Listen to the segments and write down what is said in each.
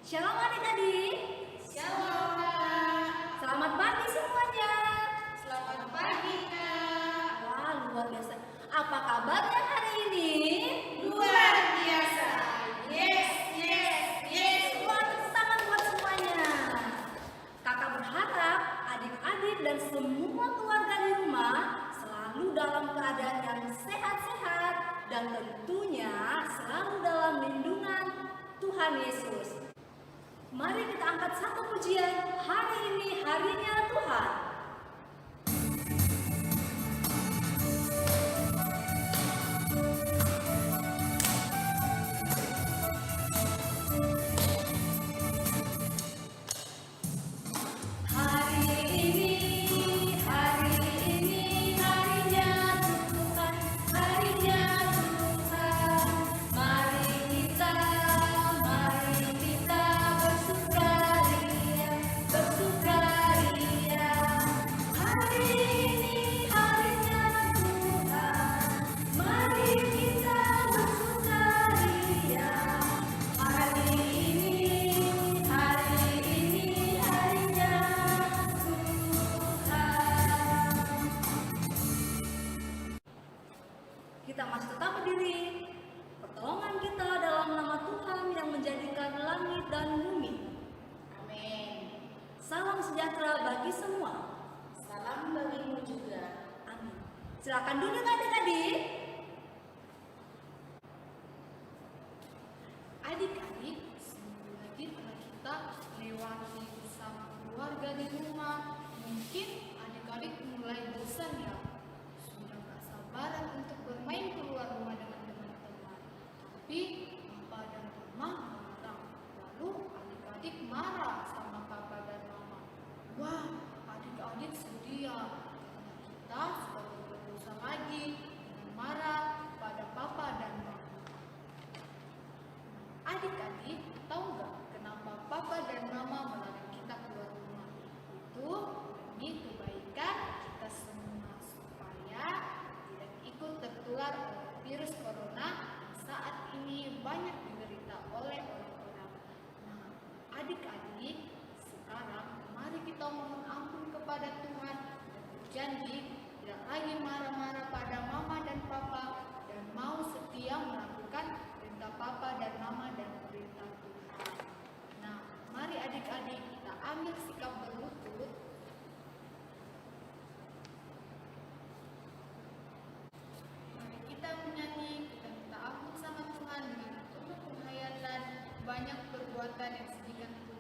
Shalom adik-adik. Shalom Kak. Selamat pagi semuanya. Selamat pagi Kak. Wah, luar biasa. Apa kabarnya hari ini? Luar biasa. Yes, yes, yes. Wah, tepuk tangan buat semuanya. Kakak berharap adik-adik dan semua keluarga di rumah selalu dalam keadaan yang sehat-sehat dan tentunya selalu dalam lindungan Tuhan Yesus. Mari kita angkat satu pujian. Hari ini harinya Tuhan. Kita masih tetap berdiri. Pertolongan kita dalam nama Tuhan yang menjadikan langit dan bumi. Amin. Salam sejahtera bagi semua. Salam bagimu juga. Amin. Silakan duduk adik-adik. Adik-adik, seminggu lagi telah kita lewati bersama keluarga di rumah. Mungkin adik-adik mulai bosan ya. Sudah gak sabaran untuk bermain keluar rumah dengan teman-teman. Tapi papa dan mama melarang. Lalu adik-adik marah sama papa dan mama. Wah, adik-adik sedih ya. Karena kita sudah berdosa lagi dengan marah pada papa dan mama. Adik-adik, tahu nggak kenapa papa dan mama melarang kita keluar rumah? Itu demi kebaikan kita semua supaya tidak ikut tertular oleh virus corona yang saat ini banyak diderita oleh orang-orang. Nah, adik-adik, sekarang mari kita mohon ampun kepada Tuhan dan berjanji tidak lagi marah-marah pada mama dan papa dan mau setia melakukan perintah papa dan mama dan perintah Tuhan. Nah, mari adik-adik kita ambil sikap berlutut. Mari kita menyanyi, kita minta ampun sama Tuhan dengan penuh penghayatan, banyak perbuatan yang sedihkan Tuhan.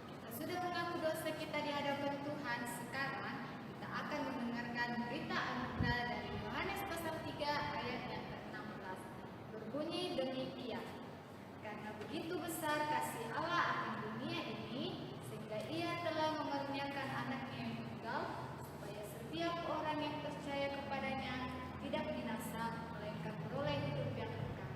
Kita sudah mengaku dosa kita di hadapan Tuhan. Sekarang kita akan mendengarkan berita anugerah dari Yohanes pasal 3 ayat yang ke-16. Berbunyi demikian. Karena begitu besar kasih Allah akan dunia ini, sehingga Ia telah mengaruniakan anaknya yang tunggal, supaya setiap orang yang percaya kepadanya tidak binasa, melainkan beroleh hidup yang kekal.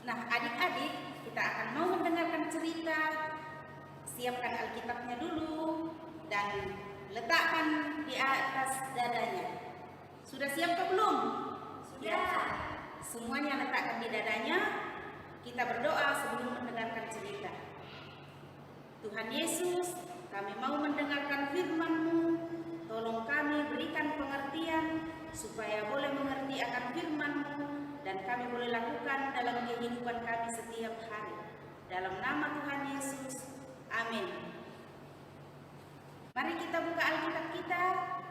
Nah, adik-adik, kita akan mau mendengarkan cerita. Siapkan Alkitabnya dulu dan letakkan di atas dadanya. Sudah siap atau belum? Sudah. Semuanya letakkan di dadanya. Kita berdoa sebelum mendengarkan cerita. Tuhan Yesus, kami mau mendengarkan firman-Mu. Tolong kami berikan pengertian supaya boleh mengerti akan firman-Mu dan kami boleh lakukan dalam kehidupan kami setiap hari. Dalam nama Tuhan Yesus, amin. Mari kita buka Alkitab kita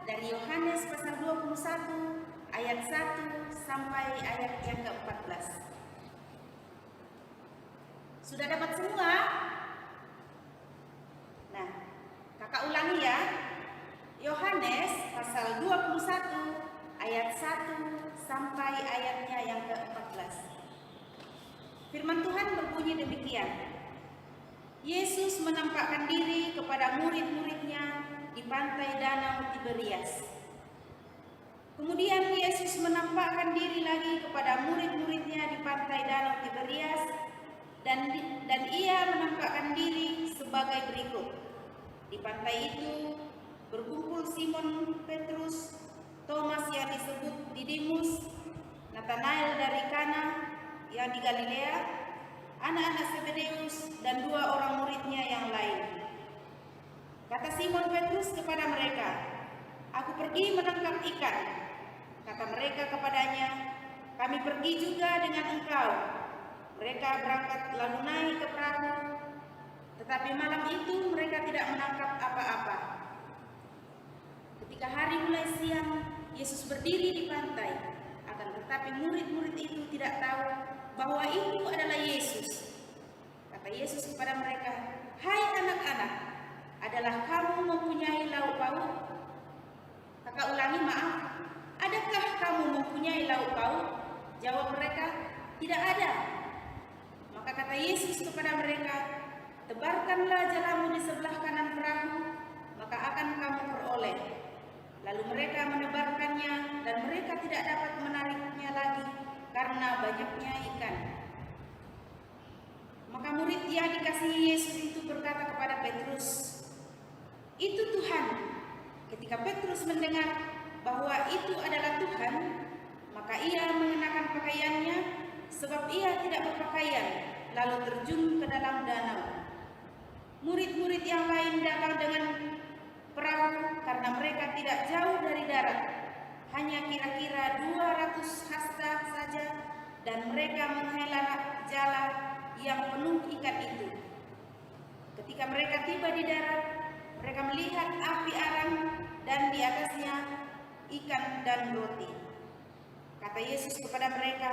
dari Yohanes pasal 21 ayat 1 sampai ayat yang ke-14. Sudah dapat semua? Nah, kakak ulangi ya. Yohanes pasal 21 ayat 1 sampai ayatnya yang ke-14. Firman Tuhan berbunyi demikian. Yesus menampakkan diri kepada murid-muridnya di pantai Danau Tiberias. Kemudian Yesus menampakkan diri lagi kepada murid-muridnya di pantai Danau Tiberias dan ia menampakkan diri sebagai berikut. Di pantai itu berkumpul Simon Petrus, Thomas yang disebut Didimus, Nathanael dari Kana yang di Galilea, anak-anak Zebedeus, dan 2 orang muridnya yang lain. Kata Simon Petrus kepada mereka, "Aku pergi menangkap ikan." Kata mereka kepadanya, "Kami pergi juga dengan engkau." Mereka berangkat lalu naik ke perahu, tetapi malam itu mereka tidak menangkap apa-apa. Ketika hari mulai siang, Yesus berdiri di pantai, akan tetapi murid-murid itu tidak tahu bahwa itu adalah Yesus. Kata Yesus kepada mereka, "Hai anak-anak, adalah kamu mempunyai lauk pauk?" Kakak ulangi, maaf. "Adakah kamu mempunyai lauk pauk?" Jawab mereka, "Tidak ada." Maka kata Yesus kepada mereka, "Tebarkanlah jalamu di sebelah kanan perahu, maka akan kamu peroleh." Lalu mereka menebarkannya dan mereka tidak dapat menariknya lagi karena banyaknya ikan. Maka murid yang dikasihi Yesus itu berkata kepada Petrus, "Itu Tuhan." Ketika Petrus mendengar bahwa itu adalah Tuhan, maka ia mengenakan pakaiannya sebab ia tidak berpakaian, lalu terjun ke dalam danau. Murid-murid yang lain datang dengan perahu karena mereka tidak jauh dari darat, hanya kira-kira 200 hasta saja, dan mereka menghela jala yang penuh ikan itu. Ketika mereka tiba di darat, mereka melihat api arang dan di atasnya ikan dan roti. Kata Yesus kepada mereka,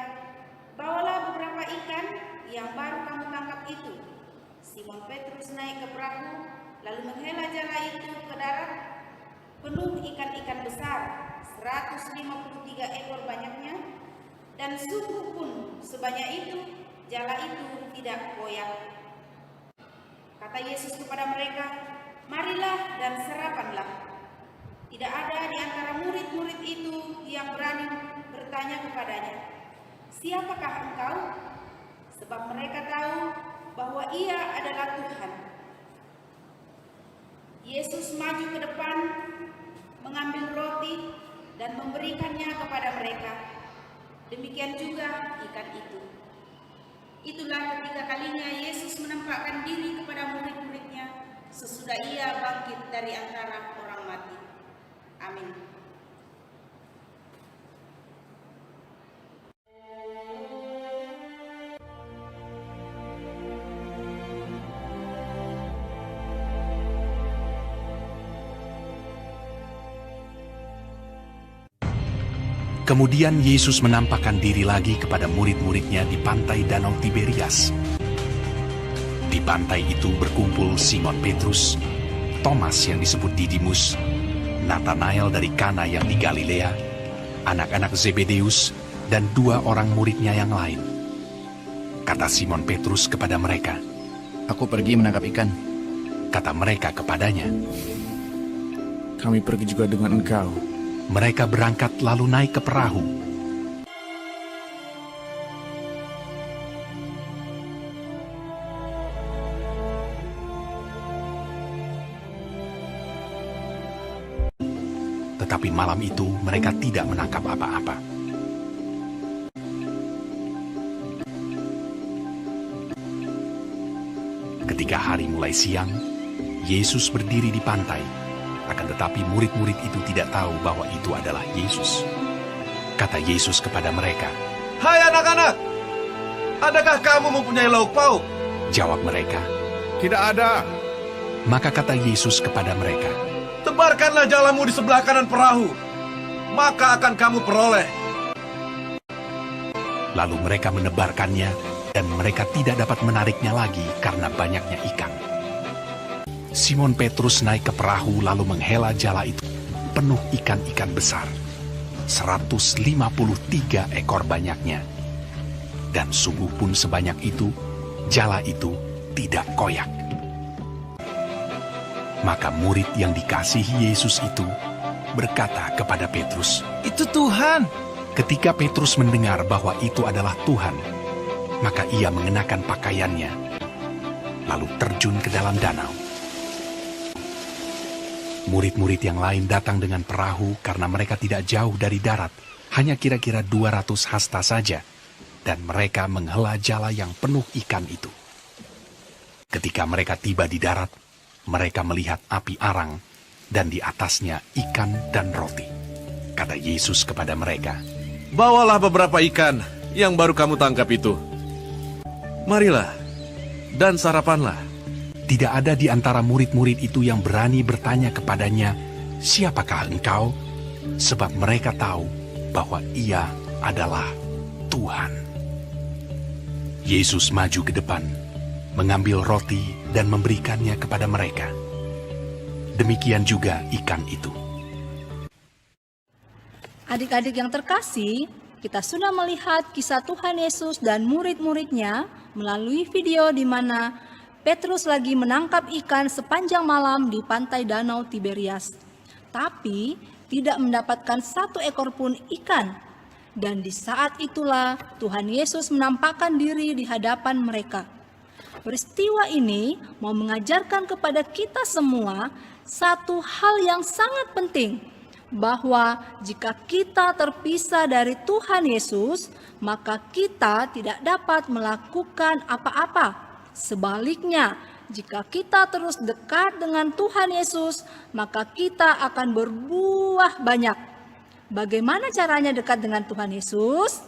"Bawalah beberapa ikan yang baru kamu tangkap itu." Simon Petrus naik ke perahu, lalu menghela jala itu ke darat, penuh ikan-ikan besar, 153 ekor banyaknya, dan sungguh pun sebanyak itu, jala itu tidak koyak. Kata Yesus kepada mereka, "Marilah dan sarapanlah." Tidak ada di antara murid-murid itu yang berani bertanya kepadanya, "Siapakah engkau?" Sebab mereka tahu bahwa ia adalah Tuhan. Yesus maju ke depan, mengambil roti dan memberikannya kepada mereka. Demikian juga ikan itu. Itulah ketiga kalinya Yesus menampakkan diri kepada murid-muridnya sesudah ia bangkit dari antara orang mati. Amin. Kemudian Yesus menampakkan diri lagi kepada murid-muridnya di pantai Danau Tiberias. Di pantai itu berkumpul Simon Petrus, Thomas yang disebut Didimus, Nathanael dari Kana yang di Galilea, anak-anak Zebedeus, dan 2 orang muridnya yang lain. Kata Simon Petrus kepada mereka, "Aku pergi menangkap ikan." Kata mereka kepadanya, "Kami pergi juga dengan engkau." Mereka berangkat lalu naik ke perahu. Tetapi malam itu mereka tidak menangkap apa-apa. Ketika hari mulai siang, Yesus berdiri di pantai. Akan tetapi murid-murid itu tidak tahu bahwa itu adalah Yesus. Kata Yesus kepada mereka. Hai anak-anak, adakah kamu mempunyai lauk pauk? Jawab mereka. Tidak ada. Maka kata Yesus kepada mereka. Tebarkanlah jalamu di sebelah kanan perahu, maka akan kamu peroleh. Lalu mereka menebarkannya, dan mereka tidak dapat menariknya lagi karena banyaknya ikan. Simon Petrus naik ke perahu lalu menghela jala itu penuh ikan-ikan besar. 153 ekor banyaknya. Dan sungguh pun sebanyak itu, jala itu tidak koyak. Maka murid yang dikasihi Yesus itu berkata kepada Petrus, Itu Tuhan. ketika Petrus mendengar bahwa itu adalah Tuhan, maka ia mengenakan pakaiannya, lalu terjun ke dalam danau. Murid-murid yang lain datang dengan perahu karena mereka tidak jauh dari darat, hanya kira-kira 200 hasta saja, dan mereka menghela jala yang penuh ikan itu. Ketika mereka tiba di darat, mereka melihat api arang, dan di atasnya ikan dan roti. Kata Yesus kepada mereka, Bawalah beberapa ikan yang baru kamu tangkap itu. Marilah, dan sarapanlah. tidak ada di antara murid-murid itu yang berani bertanya kepadanya, "Siapakah engkau?" Sebab mereka tahu bahwa ia adalah Tuhan. Yesus maju ke depan, mengambil roti dan memberikannya kepada mereka. Demikian juga ikan itu. Adik-adik yang terkasih, kita sudah melihat kisah Tuhan Yesus dan murid-muridnya melalui video di mana Petrus lagi menangkap ikan sepanjang malam di pantai Danau Tiberias. Tapi tidak mendapatkan satu ekor pun ikan. Dan di saat itulah Tuhan Yesus menampakkan diri di hadapan mereka. Peristiwa ini mau mengajarkan kepada kita semua satu hal yang sangat penting, bahwa jika kita terpisah dari Tuhan Yesus, maka kita tidak dapat melakukan apa-apa. Sebaliknya, jika kita terus dekat dengan Tuhan Yesus, maka kita akan berbuah banyak. Bagaimana caranya dekat dengan Tuhan Yesus?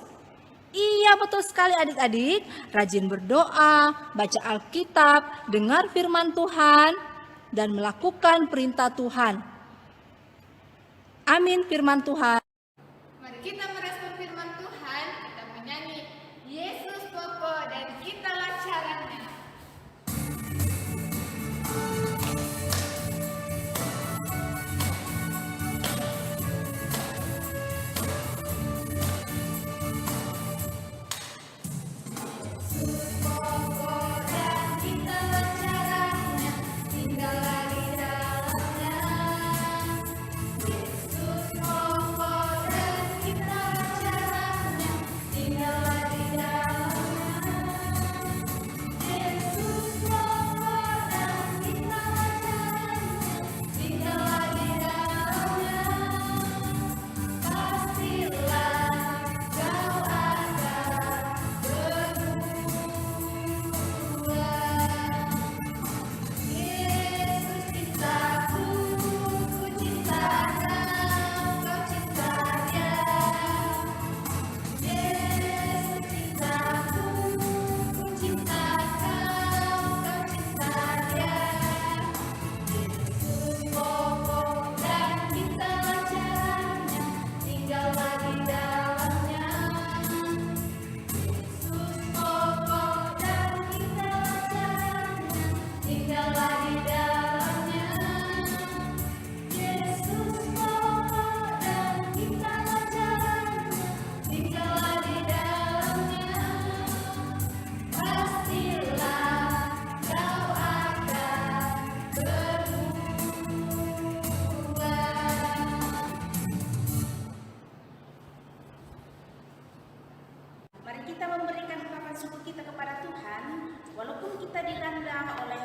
Iya, betul sekali adik-adik. Rajin berdoa, baca Alkitab, dengar firman Tuhan, dan melakukan perintah Tuhan. Amin firman Tuhan. Mari kita merespon firman Tuhan, kita menyanyi Yesus pokok dan kitalah caranya. Mari kita memberikan ungkapan syukur kita kepada Tuhan. Walaupun kita dilanda oleh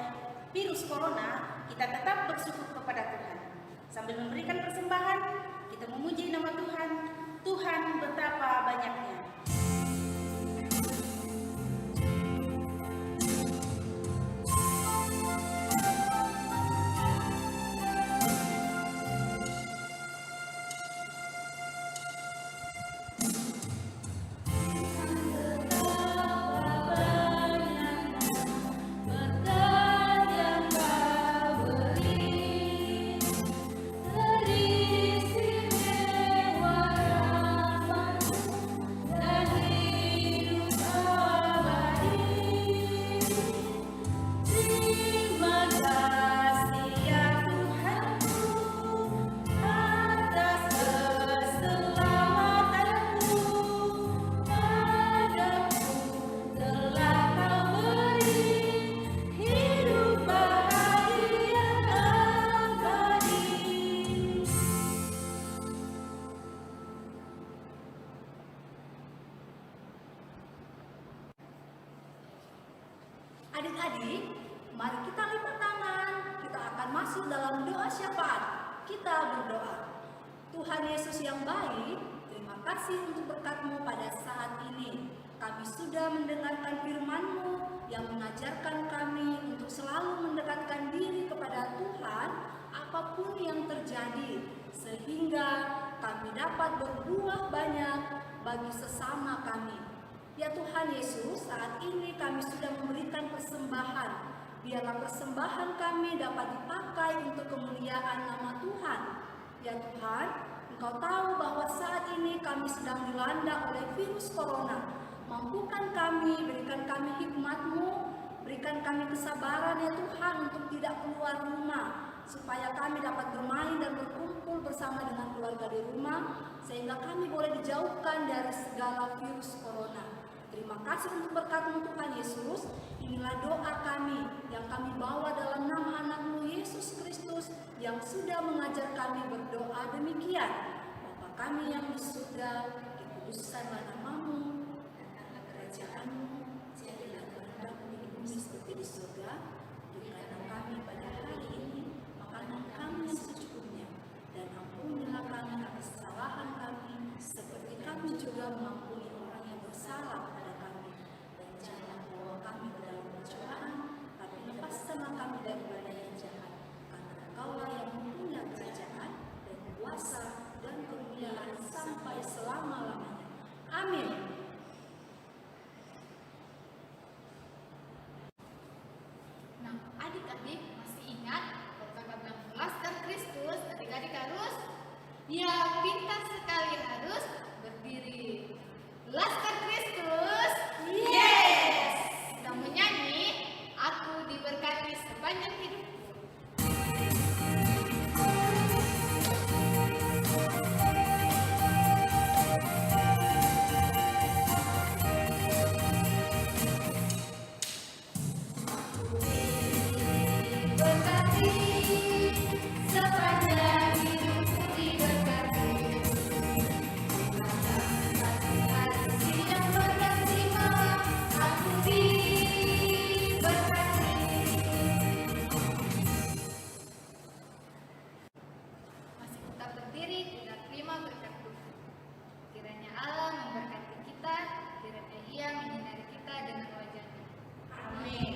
virus corona, kita tetap bersyukur kepada Tuhan. Sambil memberikan persembahan, kita memuji nama Tuhan. Tuhan betapa banyaknya. Adik-adik, mari kita lipat tangan. Kita akan masuk dalam doa syafaat. Kita berdoa. Tuhan Yesus yang baik, terima kasih untuk berkat-Mu pada saat ini. Kami sudah mendengarkan firman-Mu yang mengajarkan kami untuk selalu mendekatkan diri kepada Tuhan apapun yang terjadi, sehingga kami dapat berbuah banyak bagi sesama kami. Ya Tuhan Yesus, saat ini kami sudah memberikan persembahan. Biarlah persembahan kami dapat dipakai untuk kemuliaan nama Tuhan. Ya Tuhan, Engkau tahu bahwa saat ini kami sedang dilanda oleh virus corona. Mampukan kami, berikan kami hikmat-Mu, berikan kami kesabaran ya Tuhan untuk tidak keluar rumah, supaya kami dapat bermain dan berkumpul bersama dengan keluarga di rumah, sehingga kami boleh dijauhkan dari segala virus corona. Terima kasih untuk berkat-Mu Tuhan Yesus. Inilah doa kami yang kami bawa dalam nama anak-Mu Yesus Kristus yang sudah mengajar kami berdoa demikian. Bapa kami yang di surga, dikuduskanlah nama-Mu, datanglah kerajaan-Mu, jadilah kehendak-Mu di bumi seperti di surga. Berikanlah kami pada hari ini makanan kami yang secukupnya, dan ampunilah kami atas kesalahan kami, seperti kami juga mengampuni orang yang bersalah kepada kami. Dan jangan bawa kami ke dalam pencobaan, tapi lepaskanlah kami daripada yang jahat. Karena Engkaulah yang mempunyai kerajaan dan kuasa dan kemuliaan sampai selama-lamanya. Amin. Nah, adik-adik masih ingat kalau kakak bilang Laskar Kristus, adik-adik harus ya pintar sekali harus berdiri. Laskar Kristus, yes! Kita menyanyi, aku diberkati sepanjang hidupku. Berkati sepanjang hidupku diberkati. Hari siang berganti malam, aku diberkati. Masih tetap berdiri, kita terima berkat Tuhan. Kiranya Allah memberkati kita, kiranya Ia menyinari kita dengan wajah-Nya. Amin.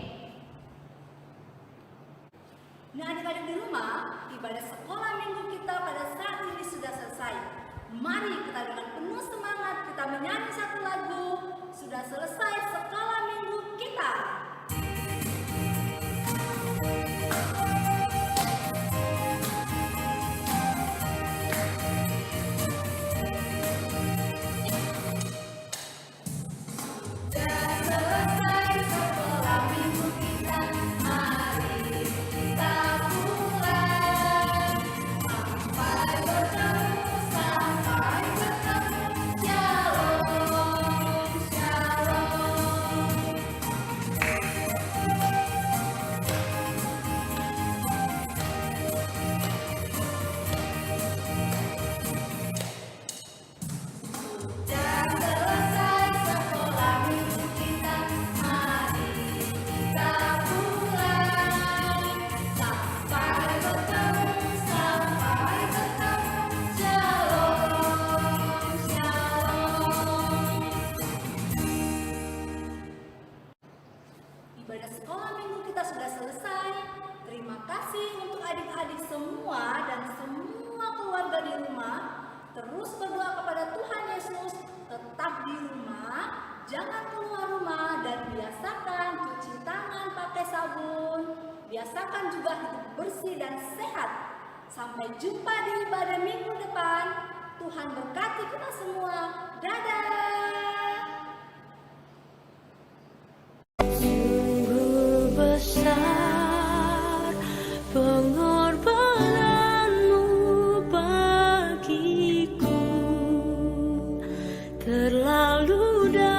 Nah, adik-adik di rumah, ibadah sekolah minggu kita pada saat ini sudah selesai. Mari kita dengan penuh semangat kita menyanyi satu lagu. Sudah selesai sekolah minggu kita. Sudah selesai sekolah minggu kita. Mari kita pulang. Sampai bertemu, sampai bertemu. Shalom, shalom. Sudah selesai sekolah minggu kita. Mari kita pulang. Sampai bertemu, sampai bertemu. Shalom, shalom. Ibadah sekolah minggu kita sudah selesai. Terima kasih untuk adik-adik semua dan semua keluarga di rumah. Terus berdoa kepada Tuhan Yesus, tetap di rumah, jangan keluar rumah, dan biasakan cuci tangan pakai sabun. Biasakan juga hidup bersih dan sehat. Sampai jumpa di ibadah minggu depan. Tuhan berkati kita semua. Dadah! Sungguh besar pengorbananmu bagiku, terlalu dalam.